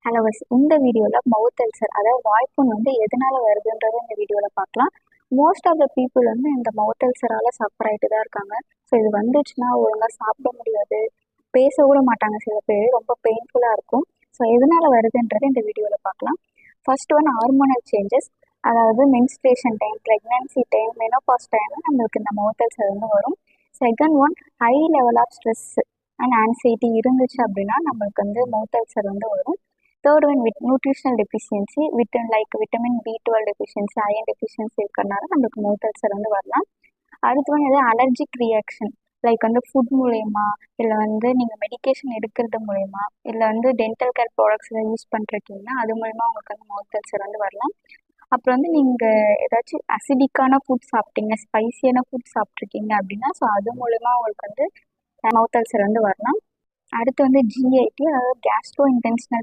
Hello வஸ் இந்த வீடியோவில் மவுத் ulcer அதாவது வாய்ப்புண் எதனால வருதுன்றதை இந்த வீடியோவில் பார்க்கலாம். மோஸ்ட் ஆஃப் த பீப்புள் இந்த மவுத் அல்சரால் சஃபர் ஆகிட்டு தான் இருக்காங்க. ஸோ இது வந்துச்சுன்னா ஒழுங்காக சாப்பிட முடியாது, பேச கூட மாட்டாங்க. சில பேர் ரொம்ப பெயின்ஃபுல்லாக இருக்கும். ஸோ எதனால வருதுன்றதை இந்த வீடியோவில் பார்க்கலாம். ஃபர்ஸ்ட் ஒன் ஹார்மோனல் சேஞ்சஸ், அதாவது menstruation time, pregnancy time, menopause time நம்மளுக்கு இந்த மவுத் அல்சர் வரும். Second one high level of stress and anxiety இருந்துச்சு அப்படின்னா நம்மளுக்கு மவுத் அல்சர் வரும். Third one nutritional deficiency vitamin B12 deficiency, iron deficiency இருக்கிறனால நம்மளுக்கு மவுத் அல்சர் வரலாம். அடுத்து எதாவது அலர்ஜிக் ரியாக்ஷன் ஃபுட் மூலயமா, இல்லை நீங்கள் மெடிக்கேஷன் எடுக்கிறது மூலயமா, இல்லை டென்டல் கேர் ப்ராடக்ட்ஸ் யூஸ் பண்ணிருக்கீங்கன்னா அது மூலயமா உங்களுக்கு மவுத் அல்சர் வரலாம். அப்புறம் நீங்கள் ஏதாச்சும் அசிடிக்கான ஃபுட் சாப்பிட்டீங்க, ஸ்பைசியான ஃபுட் சாப்பிட்ருக்கீங்க அப்படின்னா ஸோ அது மூலயமா உங்களுக்கு மவுத் அல்சர் வரலாம். அடுத்து GIT, அதாவது கேஸ்ட்ரோ இன்டென்ஷனல்